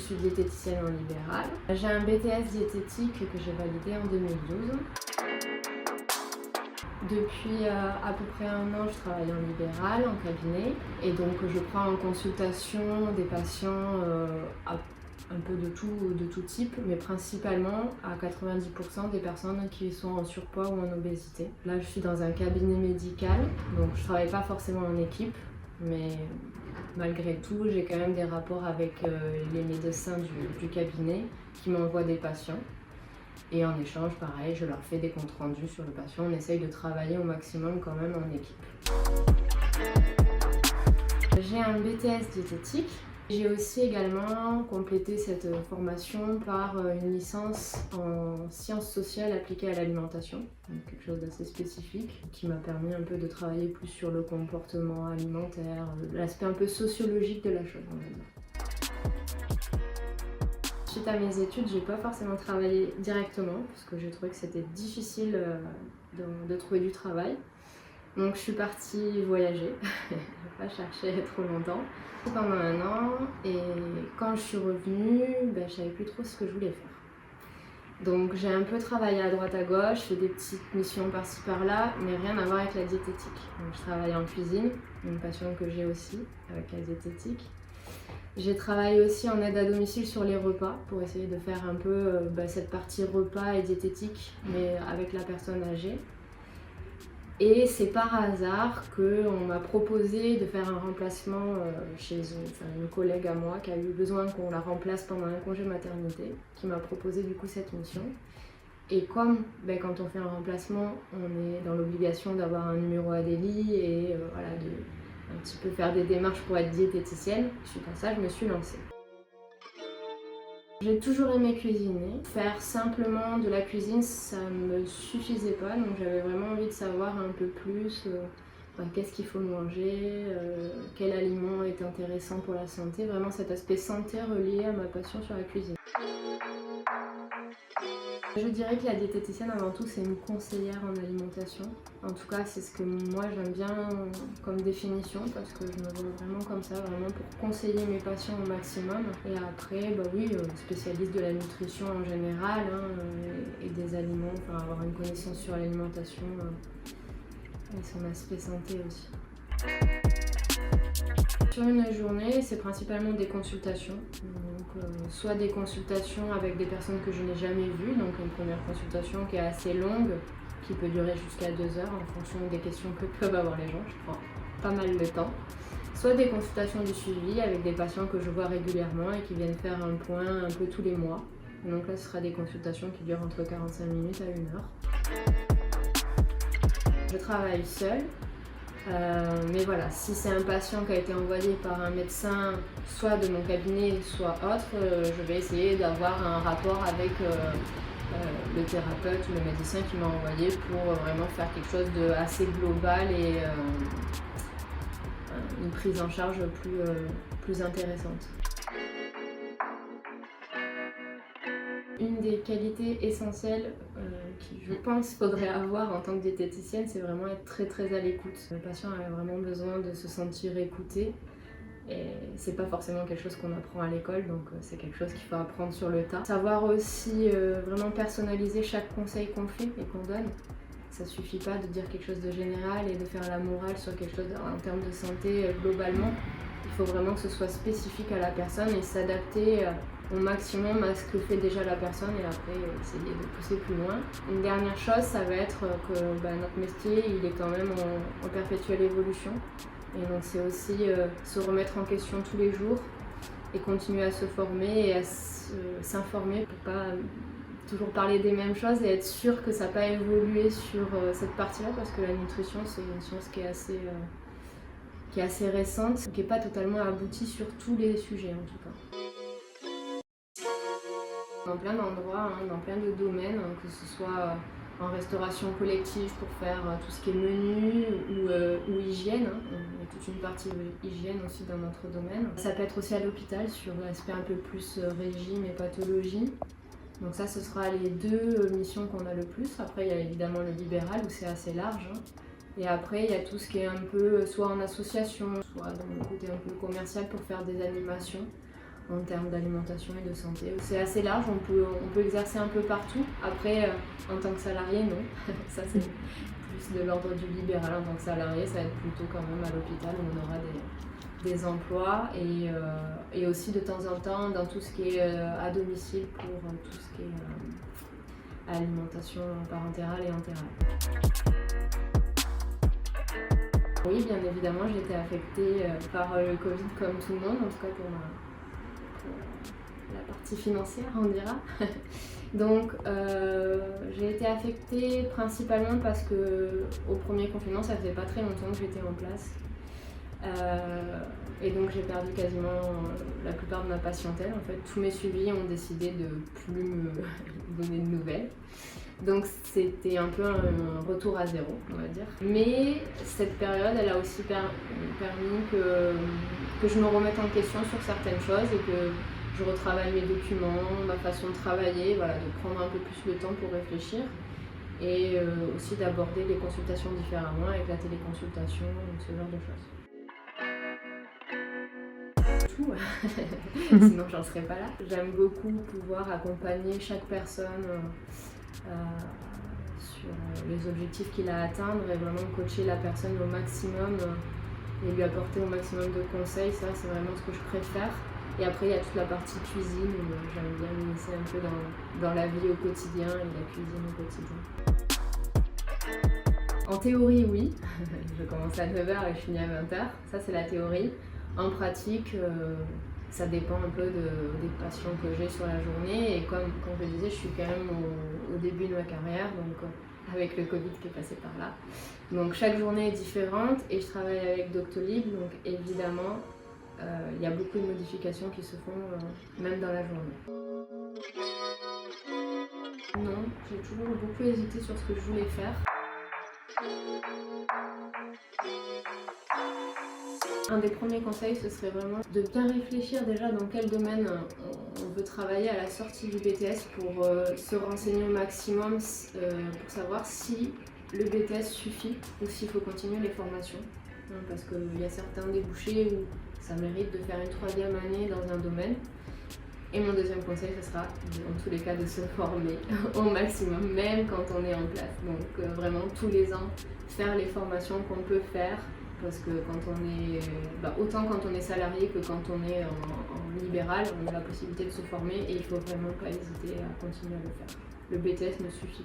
suis diététicienne en libéral. J'ai un BTS diététique que j'ai validé en 2012. Depuis à peu près 1 an, je travaille en libéral, en cabinet, et donc je prends en consultation des patients un peu de tout type, mais principalement à 90% des personnes qui sont en surpoids ou en obésité. Là, je suis dans un cabinet médical, donc je ne travaille pas forcément en équipe, mais malgré tout, j'ai quand même des rapports avec les médecins du cabinet qui m'envoient des patients. Et en échange, pareil, je leur fais des comptes rendus sur le patient. On essaye de travailler au maximum quand même en équipe. J'ai un BTS diététique. J'ai aussi également complété cette formation par une licence en sciences sociales appliquées à l'alimentation, donc quelque chose d'assez spécifique qui m'a permis un peu de travailler plus sur le comportement alimentaire, l'aspect un peu sociologique de la chose, on va dire. Suite à mes études, j'ai pas forcément travaillé directement parce que j'ai trouvé que c'était difficile de trouver du travail. Donc je suis partie voyager, je n'ai pas cherché trop longtemps, pendant 1 an, et quand je suis revenue, je savais plus trop ce que je voulais faire. Donc j'ai un peu travaillé à droite à gauche, fait des petites missions par-ci par-là, mais rien à voir avec la diététique. Donc je travaille en cuisine, une passion que j'ai aussi avec la diététique. J'ai travaillé aussi en aide à domicile sur les repas pour essayer de faire un peu cette partie repas et diététique, mais avec la personne âgée. Et c'est par hasard qu'on m'a proposé de faire un remplacement chez une collègue à moi qui a eu besoin qu'on la remplace pendant un congé maternité, qui m'a proposé du coup cette mission. Et comme quand on fait un remplacement, on est dans l'obligation d'avoir un numéro ADELI et voilà, de un petit peu faire des démarches pour être diététicienne, suite à ça, je me suis lancée. J'ai toujours aimé cuisiner. Faire simplement de la cuisine, ça ne me suffisait pas, donc j'avais vraiment envie de savoir un peu plus qu'est-ce qu'il faut manger, quel aliment est intéressant pour la santé, vraiment cet aspect santé relié à ma passion sur la cuisine. Je dirais que la diététicienne avant tout c'est une conseillère en alimentation. En tout cas c'est ce que moi j'aime bien comme définition parce que je me vois vraiment comme ça, vraiment pour conseiller mes patients au maximum. Et après oui, spécialiste de la nutrition en général et des aliments, enfin avoir une connaissance sur l'alimentation et son aspect santé aussi. Sur une journée, c'est principalement des consultations, donc, soit des consultations avec des personnes que je n'ai jamais vues, donc une première consultation qui est assez longue, qui peut durer jusqu'à 2 heures en fonction des questions que peuvent avoir les gens, je prends pas mal de temps. Soit des consultations du suivi avec des patients que je vois régulièrement et qui viennent faire un point un peu tous les mois. Et donc là, ce sera des consultations qui durent entre 45 minutes à 1 heure. Je travaille seule. Mais voilà, si c'est un patient qui a été envoyé par un médecin, soit de mon cabinet, soit autre, je vais essayer d'avoir un rapport avec le thérapeute ou le médecin qui m'a envoyé pour vraiment faire quelque chose d'assez global et une prise en charge plus intéressante. Une des qualités essentielles qui, je pense, faudrait avoir en tant que diététicienne, c'est vraiment être très à l'écoute. Le patient a vraiment besoin de se sentir écouté et c'est pas forcément quelque chose qu'on apprend à l'école, donc c'est quelque chose qu'il faut apprendre sur le tas. Savoir aussi vraiment personnaliser chaque conseil qu'on fait et qu'on donne. Ça suffit pas de dire quelque chose de général et de faire la morale sur quelque chose en termes de santé globalement. Il faut vraiment que ce soit spécifique à la personne et s'adapter au maximum à ce que fait déjà la personne et après essayer de pousser plus loin. Une dernière chose, ça va être que notre métier il est quand même en perpétuelle évolution et donc c'est aussi se remettre en question tous les jours et continuer à se former et à s'informer pour pas toujours parler des mêmes choses et être sûr que ça n'a pas évolué sur cette partie-là parce que la nutrition c'est une science qui est assez récente, qui n'est pas totalement aboutie sur tous les sujets en tout cas. Dans plein d'endroits, dans plein de domaines, que ce soit en restauration collective pour faire tout ce qui est menu ou hygiène. Il y a toute une partie hygiène aussi dans notre domaine. Ça peut être aussi à l'hôpital sur l'aspect un peu plus régime et pathologie. Donc ça, ce sera les 2 missions qu'on a le plus. Après, il y a évidemment le libéral où c'est assez large. Et après, il y a tout ce qui est un peu soit en association, soit dans le côté un peu commercial pour faire des animations. en termes d'alimentation et de santé. C'est assez large, on peut exercer un peu partout. Après, en tant que salarié, non. Ça, c'est plus de l'ordre du libéral. En tant que salarié, ça va être plutôt quand même à l'hôpital où on aura des emplois et aussi de temps en temps dans tout ce qui est à domicile pour tout ce qui est alimentation parentale et entérale. Oui, bien évidemment, j'ai été affectée par le Covid comme tout le monde, en tout cas pour la partie financière, on dira. Donc, j'ai été affectée principalement parce que au premier confinement, ça faisait pas très longtemps que j'étais en place. Et donc, j'ai perdu quasiment la plupart de ma patientèle. En fait, tous mes suivis ont décidé de plus me donner de nouvelles. Donc c'était un peu un retour à zéro, on va dire. Mais cette période, elle a aussi permis que je me remette en question sur certaines choses et que je retravaille mes documents, ma façon de travailler, voilà, de prendre un peu plus le temps pour réfléchir et aussi d'aborder les consultations différemment avec la téléconsultation, ce genre de choses. Tout, sinon j'en serais pas là. J'aime beaucoup pouvoir accompagner chaque personne sur les objectifs qu'il a à atteindre et vraiment coacher la personne au maximum et lui apporter au maximum de conseils. Ça, c'est vraiment ce que je préfère. Et après, il y a toute la partie cuisine où j'aime bien m'initier un peu dans la vie au quotidien et la cuisine au quotidien. En théorie, oui. Je commence à 9h et je finis à 20h. Ça, c'est la théorie. En pratique, ça dépend un peu des patients que j'ai sur la journée. Et comme je le disais, je suis quand même au début de ma carrière, donc avec le Covid qui est passé par là. Donc chaque journée est différente et je travaille avec Doctolib, donc évidemment, il y a beaucoup de modifications qui se font même dans la journée. Non, j'ai toujours beaucoup hésité sur ce que je voulais faire. Un des premiers conseils, ce serait vraiment de bien réfléchir déjà dans quel domaine on veut travailler à la sortie du BTS pour se renseigner au maximum pour savoir si le BTS suffit ou s'il faut continuer les formations. Parce qu'il y a certains débouchés où ça mérite de faire une 3e année dans un domaine. Et mon deuxième conseil, ce sera en tous les cas de se former au maximum, même quand on est en place. Donc vraiment tous les ans, faire les formations qu'on peut faire. Parce que quand on est, autant quand on est salarié que quand on est en libéral, on a la possibilité de se former et il ne faut vraiment pas hésiter à continuer à le faire. Le BTS me suffit.